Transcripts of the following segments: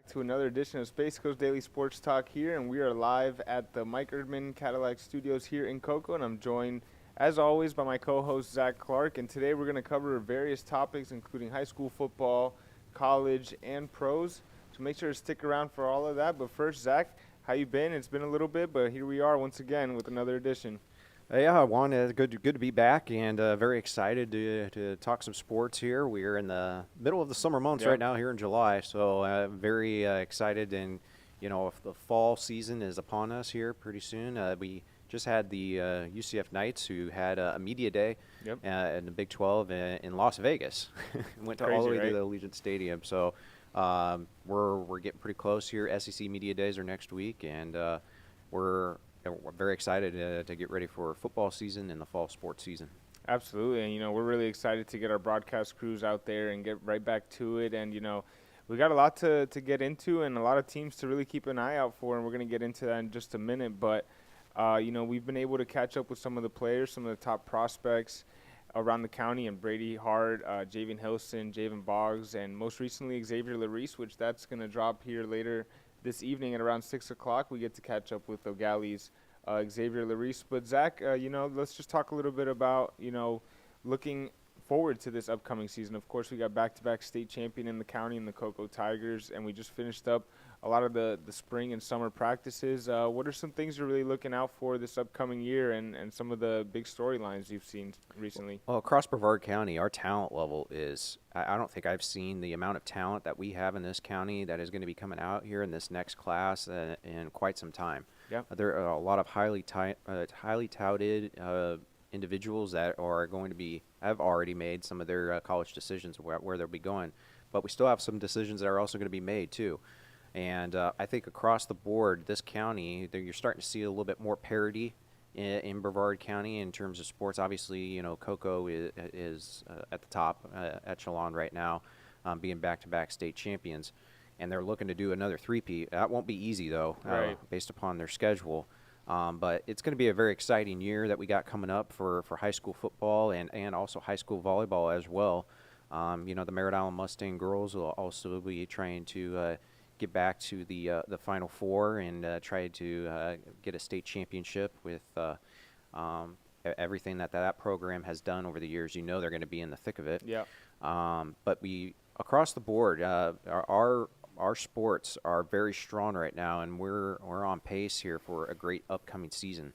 to another edition of Space Coast Daily Sports Talk here, and we are live at the Mike Erdman Cadillac Studios here in Cocoa, and I'm joined, as always, by my co-host Zach Clark, and today we're going to cover various topics, including high school football, college, and pros, so make sure to stick around for all of that. But first, Zach, how you been? It's been a little bit, but here we are once again with another edition. Yeah, Juan, good to be back, and very excited to talk some sports here. We are in the middle of the summer months right now here in July, so very excited. And if the fall season is upon us here pretty soon. We just had the UCF Knights, who had a media day in the Big 12 in Las Vegas. Went all the way to the Allegiant Stadium. So we're getting pretty close here. SEC media days are next week, and we're very excited to get ready for football season and the fall sports season. Absolutely, and we're really excited to get our broadcast crews out there and get right back to it. And we got a lot to get into and a lot of teams to really keep an eye out for, and we're going to get into that in just a minute. But we've been able to catch up with some of the players, some of the top prospects around the county, and Brady Hart, Javian Hilson, Javen Boggs, and most recently Xavier Larice, which that's going to drop here later this evening at around 6 o'clock. We get to catch up with O'Galley's Xavier Larice. But Zach, let's just talk a little bit about, looking forward to this upcoming season. Of course, we got back-to-back state champion in the county in the Cocoa Tigers, and we just finished up a lot of the spring and summer practices. What are some things you're really looking out for this upcoming year, and some of the big storylines you've seen recently? Well, across Brevard County, our talent level is – I don't think I've seen the amount of talent that we have in this county that is going to be coming out here in this next class in quite some time. Yeah. There are a lot of highly touted individuals that are going to have already made some of their college decisions where they'll be going. But we still have some decisions that are also going to be made, too. And I think across the board, this county, you're starting to see a little bit more parity in Brevard County in terms of sports. Obviously, Cocoa is at the top echelon right now, being back-to-back state champions. And they're looking to do another three-peat. That won't be easy, though, based upon their schedule. But it's going to be a very exciting year that we got coming up for high school football and also high school volleyball as well. The Merritt Island Mustang girls will also be trying to get back to the Final Four and try to get a state championship with everything that program has done over the years. They're going to be in the thick of it. Yeah. But across the board, our sports are very strong right now, and we're on pace here for a great upcoming season.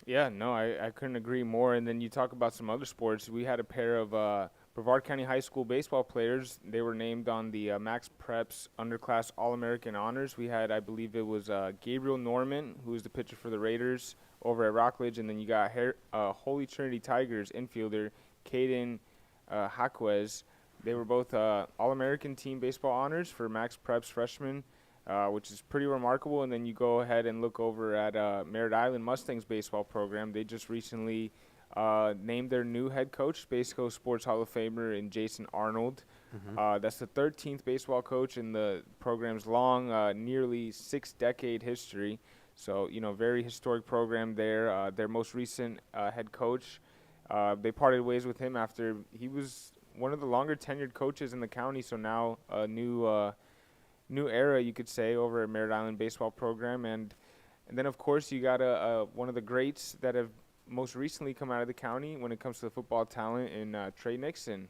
Yeah, no, I couldn't agree more. And then you talk about some other sports. We had a pair of Brevard County High School baseball players. They were named on the Max Preps Underclass All-American Honors. We had, I believe it was Gabriel Norman, who was the pitcher for the Raiders over at Rockledge. And then you got Holy Trinity Tigers infielder Caden Jaquez. They were both All-American Team Baseball Honors for Max Preps freshmen, which is pretty remarkable. And then you go ahead and look over at Merritt Island Mustangs baseball program. They just recently named their new head coach, Space Coast Sports Hall of Famer, in Jason Arnold. Mm-hmm. That's the 13th baseball coach in the program's long, nearly 6-decade history. So, very historic program there. Their most recent head coach, they parted ways with him after he was one of the longer tenured coaches in the county. So now a new era, you could say, over at Merritt Island baseball program. And then, of course, you got one of the greats that have most recently come out of the county when it comes to the football talent in Trey Nixon,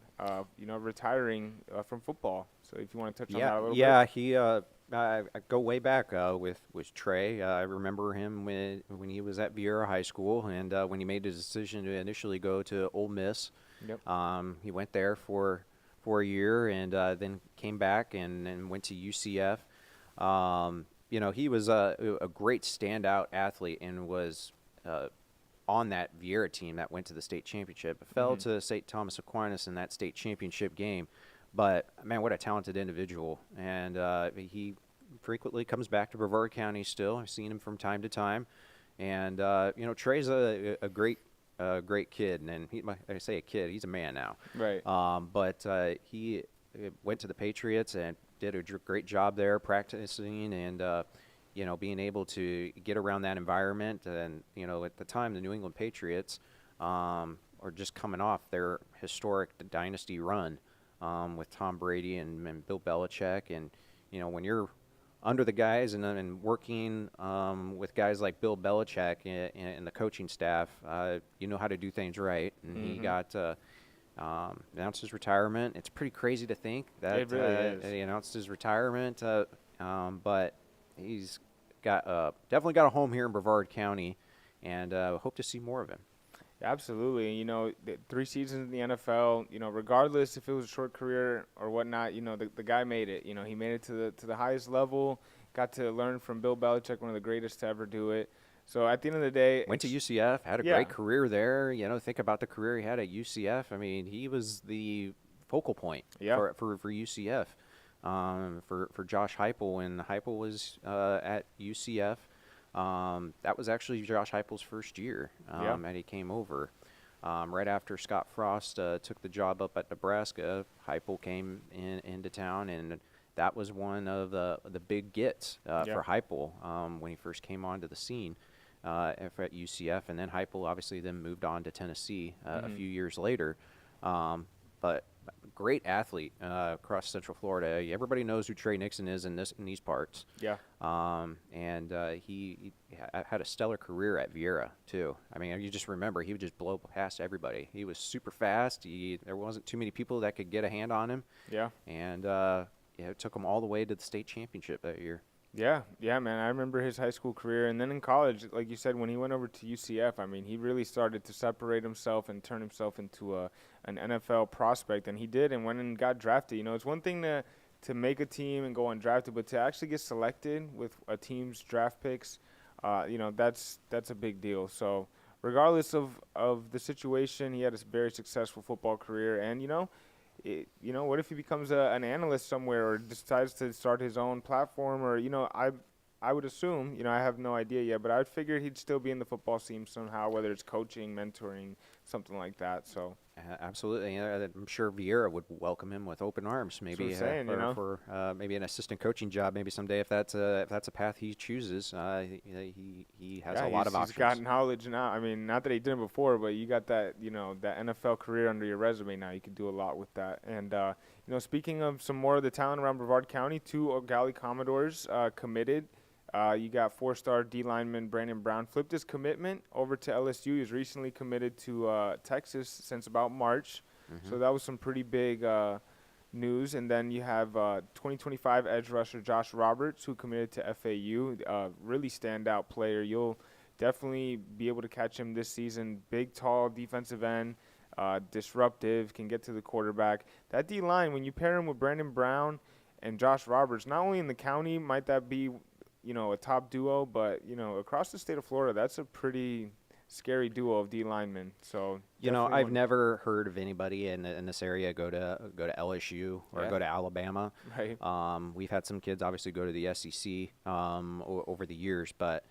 retiring from football. So if you want to touch on that a little bit. Yeah, he I go way back with Trey. I remember him when he was at Vieira High School, and when he made the decision to initially go to Ole Miss. Yep. He went there for a year and then came back and went to UCF. He was a great standout athlete and was on that Vieira team that went to the state championship. It fell to St. Thomas Aquinas in that state championship game. But, man, what a talented individual. And he frequently comes back to Brevard County still. I've seen him from time to time. And, Trey's a great kid. And I say a kid, he's a man now. Right. But he went to the Patriots and did a great job there practicing and, being able to get around that environment. And, at the time, the New England Patriots are just coming off their historic dynasty run with Tom Brady and Bill Belichick. And, when you're under the guys and working with guys like Bill Belichick and the coaching staff, you know how to do things right. And he got announced his retirement. It's pretty crazy to think that It really is. he announced his retirement, but he's got definitely got a home here in Brevard County, and hope to see more of him. Absolutely. You know, 3 seasons in the NFL, you know, regardless if it was a short career or whatnot, you know, the guy made it. You know, he made it to the highest level, got to learn from Bill Belichick, one of the greatest to ever do it. So at the end of the day, Went to UCF, had a yeah. great career there. You know, think about the career he had at UCF. I mean, he was the focal point for UCF, for Josh Heupel when Heupel was at UCF. That was actually Josh Heupel's first year, and he came over. Right after Scott Frost took the job up at Nebraska, Heupel came into town, and that was one of the big gets for Heupel when he first came onto the scene at UCF. And then Heupel obviously then moved on to Tennessee a few years later. But great athlete across Central Florida. Everybody knows who Trey Nixon is in these parts. Yeah. And he had a stellar career at Vieira too. I mean, you just remember he would just blow past everybody. He was super fast. There wasn't too many people that could get a hand on him. Yeah. And it took him all the way to the state championship that year. Yeah, man. I remember his high school career, and then in college, like you said, when he went over to UCF, I mean, he really started to separate himself and turn himself into an NFL prospect, and he did, and went and got drafted. You know, it's one thing to make a team and go undrafted, but to actually get selected with a team's draft picks, you know, that's a big deal. So regardless of the situation, he had a very successful football career, and you know, what if he becomes an analyst somewhere or decides to start his own platform? Or, you know, I would assume, you know, I have no idea yet, but I figured he'd still be in the football scene somehow, whether it's coaching, mentoring, something like that. So absolutely. I'm sure Vieira would welcome him with open arms. Maybe for maybe an assistant coaching job, maybe someday if that's a path he chooses. He has a lot of options. He's got knowledge now. I mean, not that he didn't before, but you got that, you know, that NFL career under your resume now. You can do a lot with that. And you know, speaking of some more of the talent around Brevard County, 2 Galley Commodores committed. You got 4-star D lineman Brandon Brown flipped his commitment over to LSU. He was recently committed to Texas since about March. So that was some pretty big news. And then you have 2025 edge rusher Josh Roberts, who committed to FAU. Really standout player. You'll definitely be able to catch him this season. Big, tall defensive end, disruptive, can get to the quarterback. That D line, when you pair him with Brandon Brown and Josh Roberts, not only in the county might that be, you know, a top duo, but, you know, across the state of Florida, that's a pretty scary duo of D linemen. So, you know, I've never heard of anybody in this area go to LSU or go to Alabama. Right. We've had some kids obviously go to the SEC over the years, but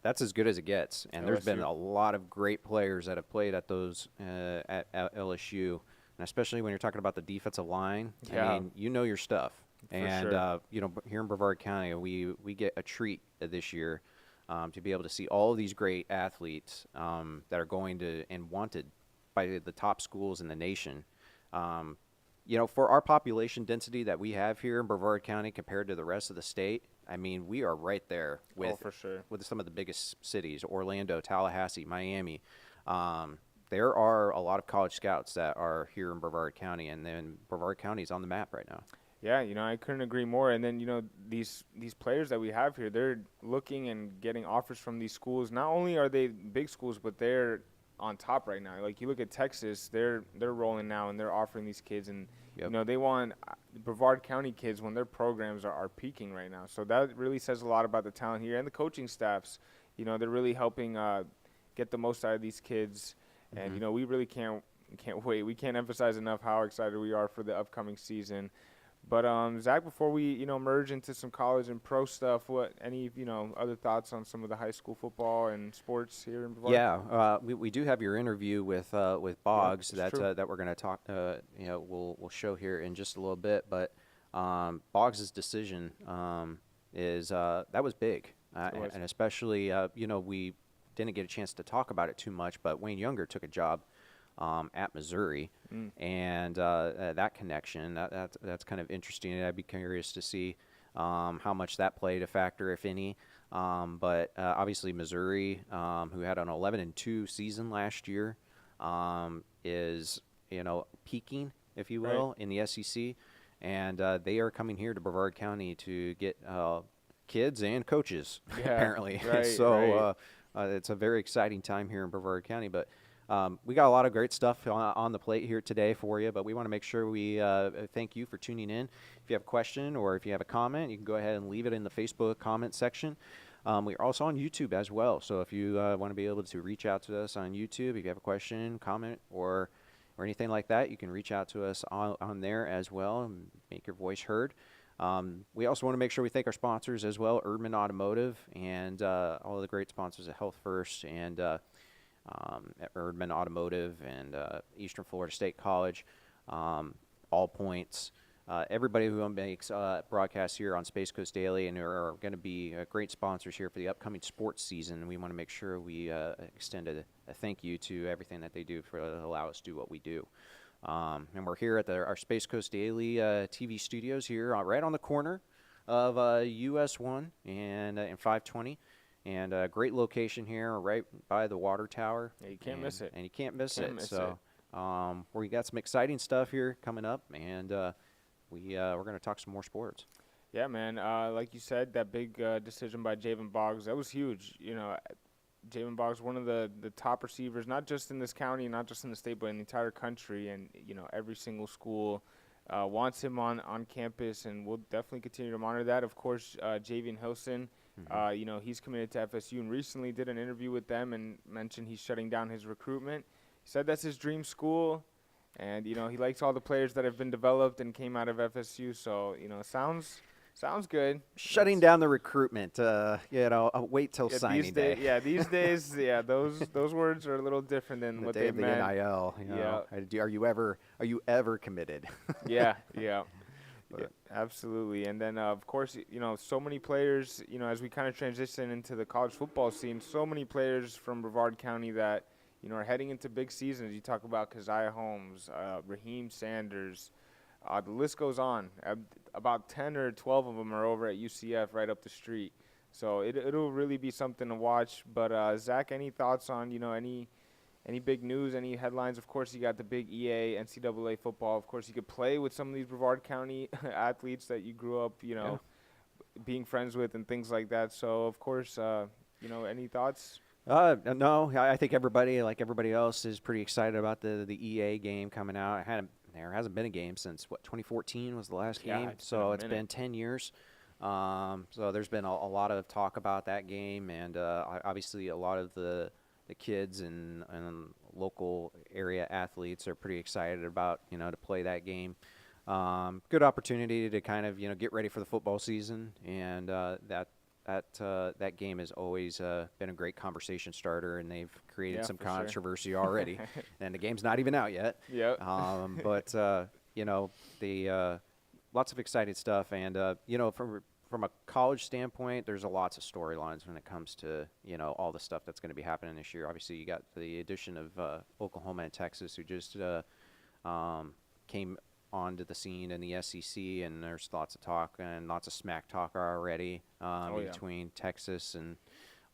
that's as good as it gets. And there's been a lot of great players that have played at those at LSU, and especially when you're talking about the defensive line. Yeah. I mean, you know your stuff. And, sure. you know, here in Brevard County, we get a treat this year to be able to see all of these great athletes that are going to and wanted by the top schools in the nation. You know, for our population density that we have here in Brevard County compared to the rest of the state, I mean, we are right there with, for sure. with some of the biggest cities, Orlando, Tallahassee, Miami. There are a lot of college scouts that are here in Brevard County, and then Brevard County is on the map right now. Yeah, you know, I couldn't agree more. And then, you know, these players that we have here, they're looking and getting offers from these schools. Not only are they big schools, but they're on top right now. Like, you look at Texas, they're rolling now, and they're offering these kids. And, you know, they want Brevard County kids when their programs are peaking right now. So that really says a lot about the talent here. And the coaching staffs, you know, they're really helping get the most out of these kids. And, you know, we really can't wait. We can't emphasize enough how excited we are for the upcoming season. But, Zach, before we, you know, merge into some college and pro stuff, any, you know, other thoughts on some of the high school football and sports here in Brevard? Yeah, we do have your interview with Boggs that we're going to talk, you know, we'll show here in just a little bit. But Boggs' decision is that was big. And especially, you know, we didn't get a chance to talk about it too much, but Wayne Younger took a job at Missouri, and that connection, that's kind of interesting. I'd be curious to see how much that played a factor, if any. But obviously Missouri, who had an 11-2 season last year, is peaking, if you will, in the SEC, and they are coming here to Brevard County to get kids and coaches, apparently. So it's a very exciting time here in Brevard County. But we got a lot of great stuff on the plate here today for you, but we want to make sure we thank you for tuning in. If you have a question or if you have a comment, you can go ahead and leave it in the Facebook comment section. We're also on YouTube as well, so if you want to be able to reach out to us on YouTube, if you have a question, comment, or anything like that, you can reach out to us on there as well and make your voice heard. We also want to make sure we thank our sponsors as well, Erdman Automotive, and all of the great sponsors at Health First and at Erdman Automotive and Eastern Florida State College, All Points, everybody who makes broadcasts here on Space Coast Daily and are going to be great sponsors here for the upcoming sports season. And we want to make sure we extend a thank you to everything that they do for allow us to do what we do. And we're here at our Space Coast Daily TV studios here right on the corner of US 1 and 520. And a great location here right by the water tower. Yeah, you can't miss it. And you can't miss it. So we got some exciting stuff here coming up, and we're going to talk some more sports. Yeah, man. Like you said, that big decision by Javen Boggs, that was huge. Javen Boggs, one of the top receivers, not just in this county, not just in the state, but in the entire country. And, every single school wants him on campus, and we'll definitely continue to monitor that. Of course, Javian Hilson, he's committed to FSU and recently did an interview with them and mentioned he's shutting down his recruitment. He said that's his dream school. And, he likes all the players that have been developed and came out of FSU. So, sounds good. Shutting down the recruitment, wait till signing day. These days, those words are a little different than the what day they of the meant. NIL. Are you ever committed? Yeah. Absolutely. And then, of course, so many players, as we kind of transition into the college football scene, so many players from Brevard County that are heading into big seasons. You talk about Keziah Holmes, Raheem Sanders. The list goes on. About 10 or 12 of them are over at UCF right up the street. So it'll really be something to watch. But, Zach, any thoughts on, any big news, any headlines? Of course, you got the big EA, NCAA football. Of course, you could play with some of these Brevard County athletes that you grew up, being friends with and things like that. So, of course, any thoughts? No, I think everybody, like everybody else, is pretty excited about the EA game coming out. There hasn't been a game since, 2014 was the last game. So it's been 10 years. So there's been a lot of talk about that game, and obviously a lot of the kids and local area athletes are pretty excited about, to play that game. Good opportunity to kind of, get ready for the football season, and that game has always been a great conversation starter, and they've created some controversy already. And the game's not even out yet. Yep. But lots of exciting stuff, and from a college standpoint, there's lots of storylines when it comes to all the stuff that's going to be happening this year. Obviously, you got the addition of Oklahoma and Texas, who just came onto the scene in the SEC, and there's lots of talk and lots of smack talk already between Texas and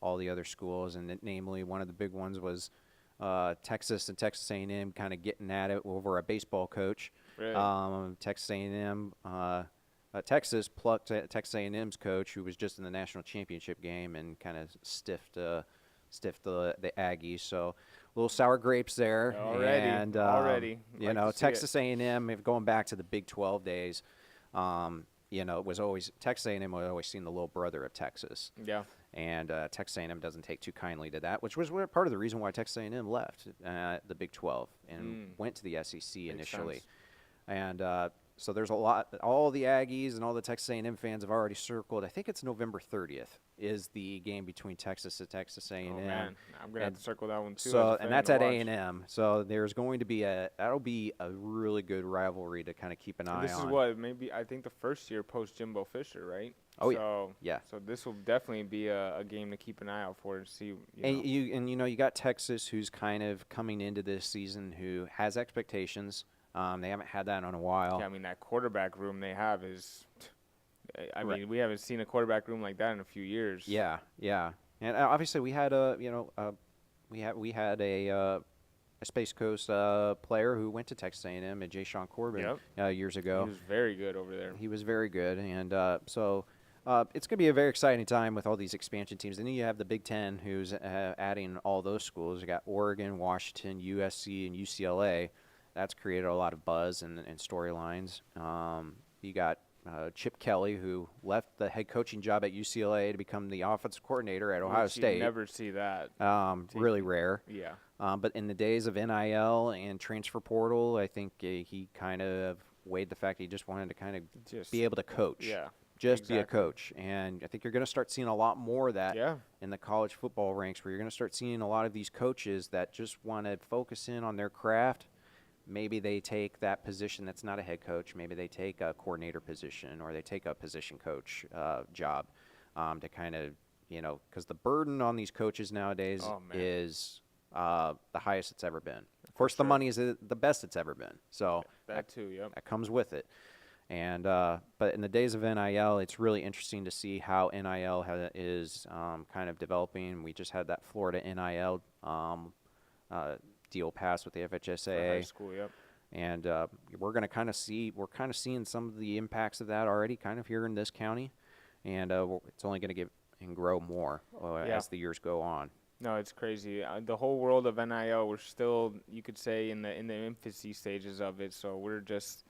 all the other schools, and namely one of the big ones was Texas and Texas A&M kind of getting at it over a baseball coach. Really? Texas A&M, Texas plucked Texas A&M's coach, who was just in the national championship game, and kind of stiffed the Aggies. So a little sour grapes there. Already. Texas A&M, going back to the Big 12 days, it was always Texas A&M was always seen the little brother of Texas. Yeah. And Texas A&M doesn't take too kindly to that, which was part of the reason why Texas A&M left the Big 12 and went to the SEC initially. Sense. And so there's a lot. All the Aggies and all the Texas A&M fans have already circled. I think it's November 30th is the game between Texas and Texas A&M. Oh man, I'm gonna have to circle that one too. So and that's at A&M. So there's going to be that'll be a really good rivalry to kind of keep an eye on. This is what maybe I think the first year post Jimbo Fisher, right? Oh yeah. So this will definitely be a game to keep an eye out for and see. You got Texas, who's kind of coming into this season, who has expectations. They haven't had that in a while. Yeah, I mean that quarterback room they have is I Right. mean, we haven't seen a quarterback room like that in a few years. Yeah, yeah, and obviously we had a Space Coast player who went to Texas A&M, Jay Sean Corbin, Yep. years He ago. was very good over there. He was very good, and so it's going to be a very exciting time with all these expansion teams. And then you have the Big Ten, who's adding all those schools. You got Oregon, Washington, USC, and UCLA. That's created a lot of buzz and storylines. You got Chip Kelly, who left the head coaching job at UCLA to become the offensive coordinator at Ohio Which State. You never see that. Really rare. Yeah. But in the days of NIL and transfer portal, I think he kind of weighed the fact he just wanted to kind of Just be able to coach. Yeah. Just be a exactly. coach. And I think you're going to start seeing a lot more of that Yeah. in the college football ranks, where you're going to start seeing a lot of these coaches that just want to focus in on their craft. Maybe they take that position that's not a head coach. Maybe they take a coordinator position, or they take a position coach job to kind of, because the burden on these coaches nowadays is the highest it's ever been. Of course, the money is the best it's ever been. So that too, yep. that comes with it. And but in the days of NIL, it's really interesting to see how NIL is kind of developing. We just had that Florida NIL deal passed with the FHSAA. For high school, yep. And we're kind of seeing some of the impacts of that already, kind of here in this county, and it's only going to get and grow more as the years go on. No, it's crazy. The whole world of NIL, we're still, you could say, in the infancy stages of it. So we're just,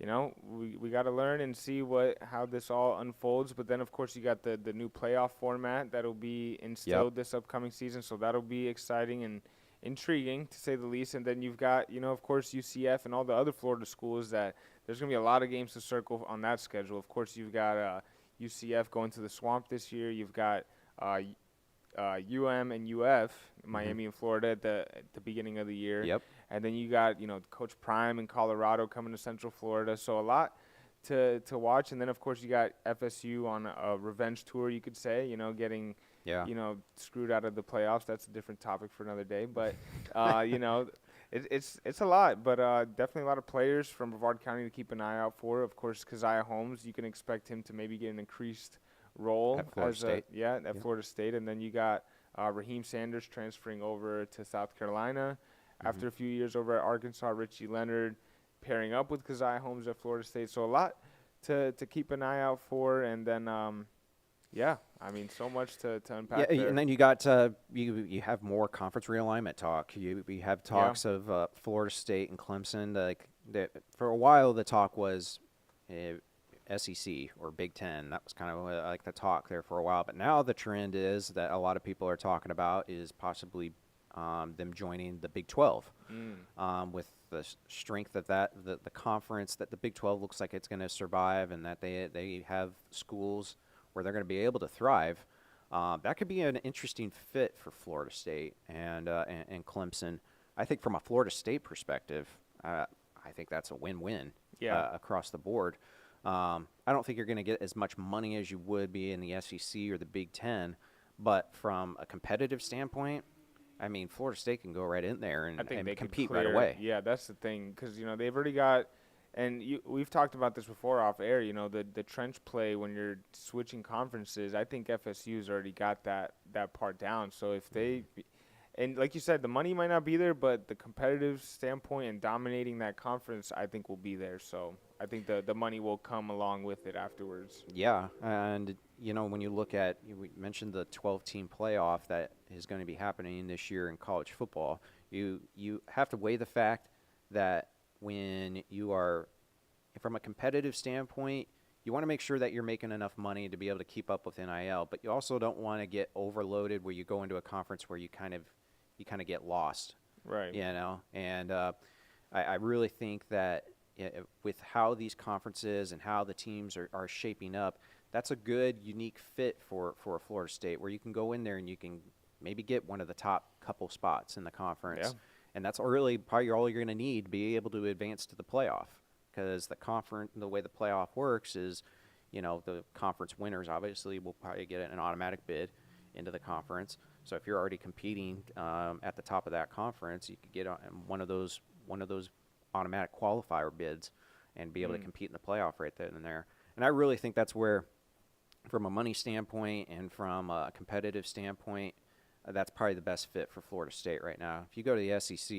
we got to learn and see how this all unfolds. But then, of course, you got the new playoff format that'll be instilled this upcoming season. So that'll be exciting and intriguing, to say the least. And then you've got, of course, UCF and all the other Florida schools that there's going to be a lot of games to circle on that schedule. Of course, you've got UCF going to the Swamp this year. You've got UM and UF, Miami and Florida at the beginning of the year. Yep. And then you got, Coach Prime in Colorado coming to Central Florida. So a lot to watch. And then, of course, you got FSU on a revenge tour, you could say, getting, screwed out of the playoffs. That's a different topic for another day. But, it's a lot. But definitely a lot of players from Brevard County to keep an eye out for. Of course, Keziah Holmes, you can expect him to maybe get an increased role at Florida State. Florida State. And then you got Raheem Sanders transferring over to South Carolina after a few years over at Arkansas. Richie Leonard pairing up with Keziah Holmes at Florida State. So a lot to keep an eye out for. And then so much to unpack there. And then you got you have more conference realignment talk. We have talks of Florida State and Clemson. For a while, the talk was SEC or Big Ten. That was kind of like the talk there for a while. But now the trend is that a lot of people are talking about is possibly them joining the Big 12 with the strength of the conference, that the Big 12 looks like it's going to survive, and that they have schools where they're going to be able to thrive. That could be an interesting fit for Florida State and Clemson. I think from a Florida State perspective, I think that's a win-win across the board. I don't think you're going to get as much money as you would be in the SEC or the Big Ten, but from a competitive standpoint, I mean, Florida State can go right in there and compete right away. Yeah, that's the thing, because they've already got, and we've talked about this before off air. The trench play when you're switching conferences. I think FSU's already got that part down. So if they, and like you said, the money might not be there, but the competitive standpoint and dominating that conference, I think, will be there. So I think the money will come along with it afterwards. Yeah, and when you look at, we mentioned the 12-team playoff that is going to be happening this year in college football. You have to weigh the fact that when you are, from a competitive standpoint, you want to make sure that you're making enough money to be able to keep up with NIL, but you also don't want to get overloaded where you go into a conference where you kind of get lost. Right. And I really think that with how these conferences and how the teams are shaping up, that's a good, unique fit for a Florida State, where you can go in there and you can maybe get one of the top couple spots in the conference. Yeah. And that's really probably all you're going to need to be able to advance to the playoff, because the way the playoff works is, the conference winners obviously will probably get an automatic bid into the conference. So if you're already competing at the top of that conference, you could get one of those automatic qualifier bids and be able to compete in the playoff right then and there. And I really think that's where, from a money standpoint and from a competitive standpoint, that's probably the best fit for Florida State right now. If you go to the SEC,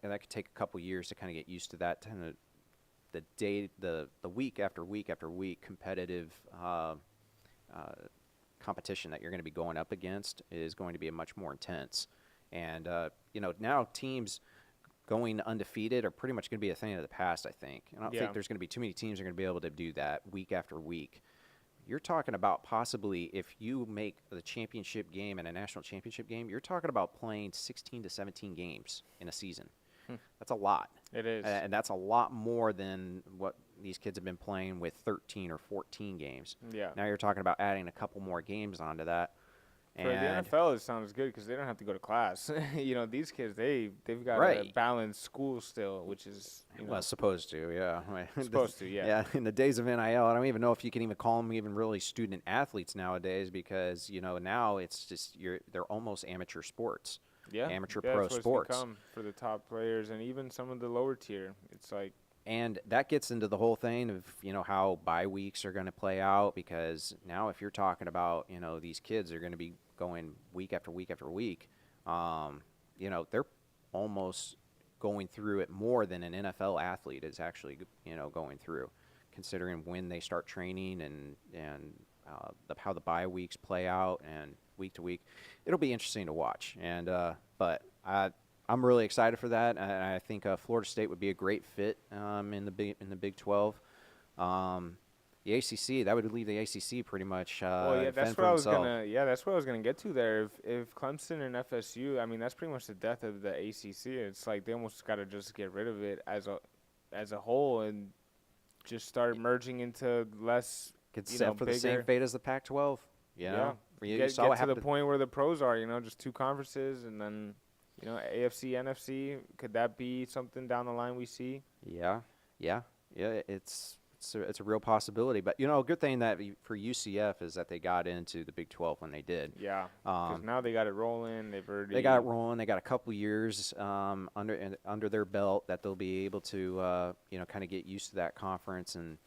that could take a couple years to kind of get used to that kind of the week after week after week competitive competition that you're going to be going up against is going to be much more intense. And now teams going undefeated are pretty much going to be a thing of the past, I think. I don't think there's going to be too many teams that are going to be able to do that week after week. You're talking about possibly, if you make the championship game and a national championship game, you're talking about playing 16 to 17 games in a season. That's a lot. It is. And that's a lot more than what these kids have been playing with 13 or 14 games. Yeah. Now you're talking about adding a couple more games onto that. For the NFL, it sounds good because they don't have to go to class. These kids, they've got to balance school still, which is well, supposed to, yeah. Supposed to, yeah. Yeah, in the days of NIL, I don't even know if you can even call them even really student athletes nowadays because now it's just they're almost amateur sports. Yeah, amateur pro sports. It's become for the top players and even some of the lower tier. It's like. And that gets into the whole thing of, how bye weeks are going to play out because now if you're talking about, these kids are going to be going week after week after week, they're almost going through it more than an NFL athlete is actually, going through, considering when they start training and how the bye weeks play out and week to week. It'll be interesting to watch. And but I'm really excited for that. I think Florida State would be a great fit in the Big 12. The ACC, that would leave the ACC pretty much. That's what I was gonna get to there. If Clemson and FSU, that's pretty much the death of the ACC. It's like they almost got to just get rid of it as a whole and just start merging into less. Get set for the same fate as the Pac-12. Get to the point where the pros are. Just two conferences and then. AFC, NFC, could that be something down the line we see? Yeah. It's a real possibility. But, a good thing that for UCF is that they got into the Big 12 when they did. Yeah, because now they got it rolling. They got it rolling. They got a couple years under their belt that they'll be able to, kind of get used to that conference. And,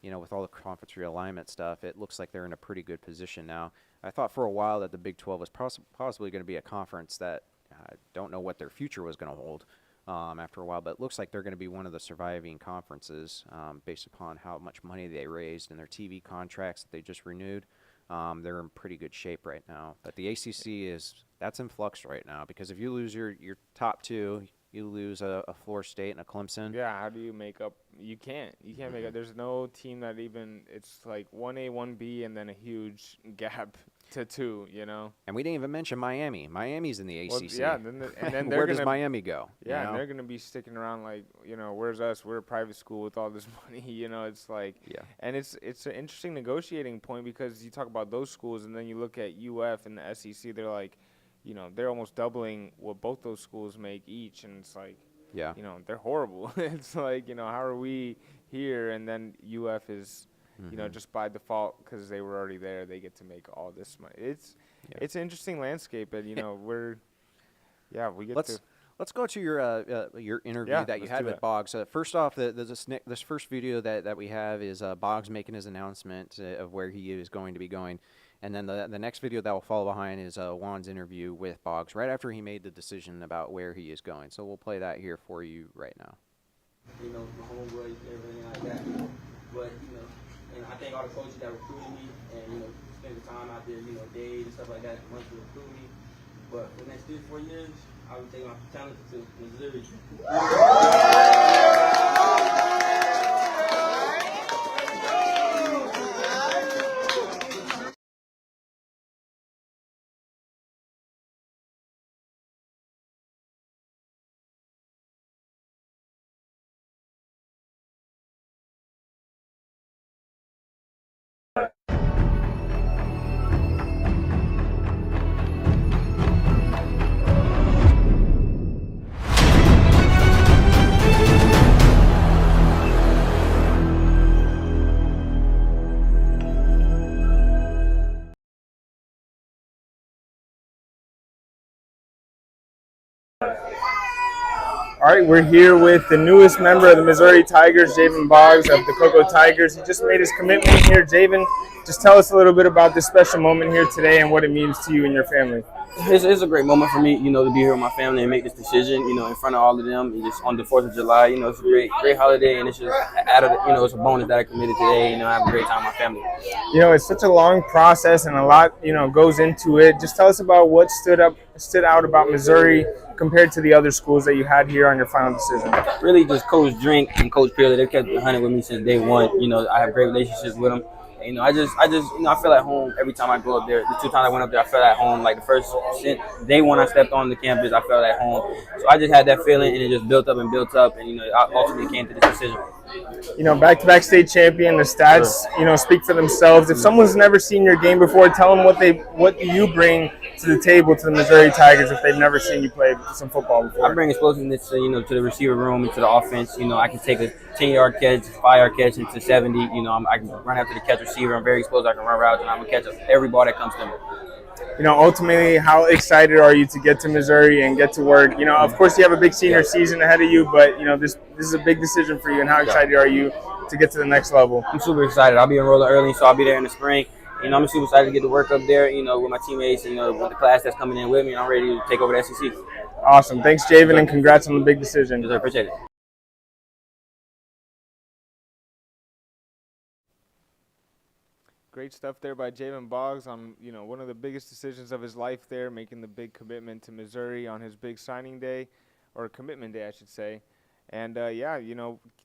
with all the conference realignment stuff, it looks like they're in a pretty good position now. I thought for a while that the Big 12 was possibly going to be a conference that I don't know what their future was going to hold after a while, but it looks like they're going to be one of the surviving conferences based upon how much money they raised and their TV contracts that they just renewed. They're in pretty good shape right now. But the ACC that's in flux right now because if you lose your top two, you lose a Florida State and a Clemson. Yeah, how do you make up? You can't make up. There's no team that it's like 1A, 1B, and then a huge gap to 2, And we didn't even mention Miami. Miami's in the ACC. Well, yeah, and then where does Miami go? Yeah, and they're going to be sticking around like, where's us? We're a private school with all this money, it's like. Yeah. And it's an interesting negotiating point because you talk about those schools and then you look at UF and the SEC, they're like, they're almost doubling what both those schools make each, and it's like, yeah, they're horrible. It's like, how are we here? And then UF is, just by default because they were already there, they get to make all this money. It's an interesting landscape, and we get to. Let's go to your interview that you had with Boggs. First off, this first video that we have is Boggs making his announcement of where he is going to be going. And then the next video that will follow behind is Juan's interview with Boggs right after he made the decision about where he is going. So we'll play that here for you right now. My homeboys, everything like that. But, and I thank all the coaches that recruited me and, spend the time out there, days and stuff like that, months to recruit me. But for the next 3 to 4 years, I'll be taking my talent to Missouri. All right, we're here with the newest member of the Missouri Tigers, Javen Boggs of the Cocoa Tigers. He just made his commitment here. Javen, just tell us a little bit about this special moment here today and what it means to you and your family. It's a great moment for me, to be here with my family and make this decision, in front of all of them. And just on the 4th of July, it's a great holiday, and it's just added, it's a bonus that I committed today. I have a great time with my family. It's such a long process and a lot, goes into it. Just tell us about what stood out about Missouri compared to the other schools that you had here on your final decision. Really, just Coach Drink and Coach Pearley, they've kept it 100 with me since day one. I have great relationships with them. I feel at home every time I go up there. The 2 times I went up there, I felt at home. Like the first day when I stepped on the campus, I felt at home. So I just had that feeling, and it just built up, and I ultimately came to this decision. Back-to-back state champion, the stats, speak for themselves. If someone's never seen your game before, tell them what do you bring to the table to the Missouri Tigers if they've never seen you play some football before. I bring explosiveness to the receiver room and to the offense. I can take a 10-yard catch, 5-yard catch into 70. I can run after the catch receiver. I'm very explosive. I can run routes, and I'm going to catch every ball that comes to me. Ultimately, how excited are you to get to Missouri and get to work? Of course, you have a big senior season ahead of you, but, this is a big decision for you. And how excited are you to get to the next level? I'm super excited. I'll be enrolling early, so I'll be there in the spring. I'm super excited to get to work up there, with my teammates, with the class that's coming in with me. And I'm ready to take over the SEC. Awesome. Thanks, Javen, and congrats on the big decision. I appreciate it. Great stuff there by Javen Boggs on, one of the biggest decisions of his life there, making the big commitment to Missouri on his big signing day, or commitment day, I should say. And,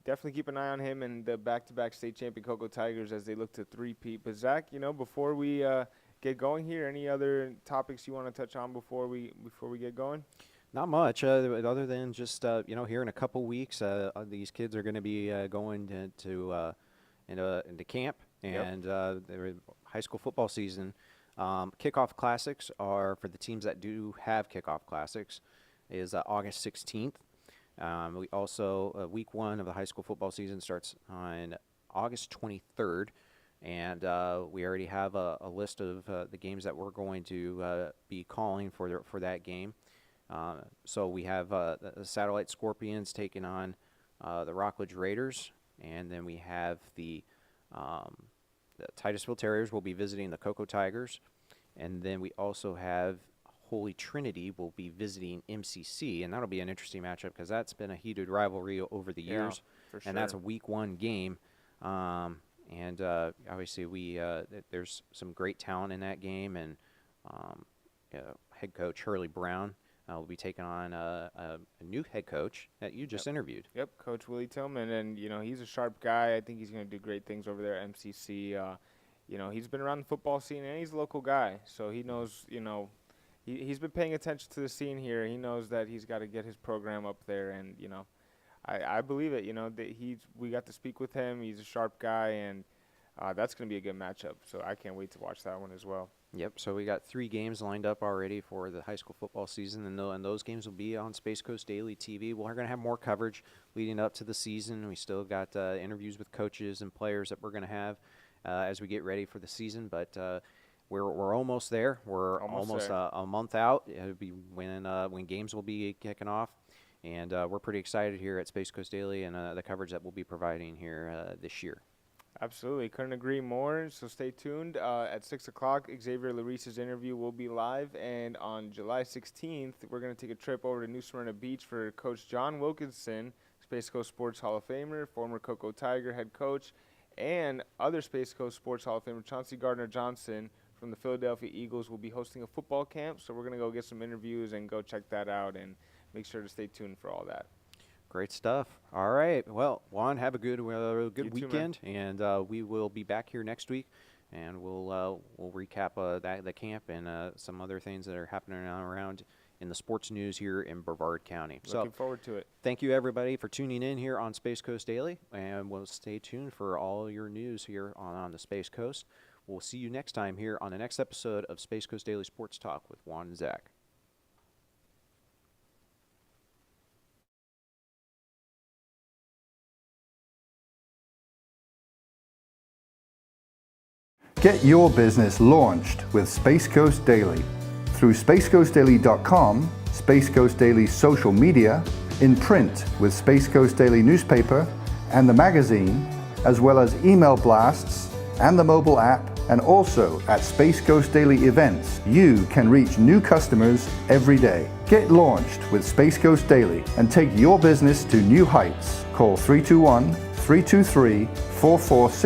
definitely keep an eye on him and the back-to-back state champion Cocoa Tigers as they look to three-peat. But, Zach, before we get going here, any other topics you want to touch on before we get going? Not much, other than just, here in a couple weeks, these kids are going to be going into camp. And the high school football season, kickoff classics are for the teams that do have kickoff classics is August 16th. We also week 1 of the high school football season starts on August 23rd, and we already have a list of the games that we're going to be calling for that game. So we have the Satellite Scorpions taking on the Rockledge Raiders, and then we have the Titusville Terriers will be visiting the Cocoa Tigers, and then we also have Holy Trinity will be visiting MCC, and that'll be an interesting matchup because that's been a heated rivalry over the years, for sure. And that's a week 1 game. And obviously there's some great talent in that game, and head coach Hurley Brown will be taking on a new head coach that you just interviewed. Yep, Coach Willie Tillman, and he's a sharp guy. I think he's going to do great things over there at MCC. He's been around the football scene, and he's a local guy, so he knows. He's been paying attention to the scene here. He knows that he's got to get his program up there, and I believe it. That we got to speak with him. He's a sharp guy, and that's going to be a good matchup. So I can't wait to watch that one as well. Yep, so we got 3 games lined up already for the high school football season, and those games will be on Space Coast Daily TV. We're going to have more coverage leading up to the season. We still got interviews with coaches and players that we're going to have as we get ready for the season, but we're almost there. We're almost a month out. It'll be when games will be kicking off, and we're pretty excited here at Space Coast Daily and the coverage that we'll be providing here this year. Absolutely. Couldn't agree more. So stay tuned. At 6 o'clock, Xavier Larice's interview will be live. And on July 16th, we're going to take a trip over to New Smyrna Beach for Coach John Wilkinson, Space Coast Sports Hall of Famer, former Cocoa Tiger head coach, and other Space Coast Sports Hall of Famer Chauncey Gardner-Johnson from the Philadelphia Eagles will be hosting a football camp. So we're going to go get some interviews and go check that out, and make sure to stay tuned for all that. Great stuff. All right. Well, Juan, have a good weekend, too, and we will be back here next week, and we'll recap the camp and some other things that are happening around in the sports news here in Brevard County. Looking forward to it. Thank you, everybody, for tuning in here on Space Coast Daily, and we'll stay tuned for all your news here on the Space Coast. We'll see you next time here on the next episode of Space Coast Daily Sports Talk with Juan and Zach. Get your business launched with Space Coast Daily through spacecoastdaily.com, Space Coast Daily's social media, in print with Space Coast Daily newspaper and the magazine, as well as email blasts and the mobile app, and also at Space Coast Daily events, you can reach new customers every day. Get launched with Space Coast Daily and take your business to new heights. Call 321-323-4466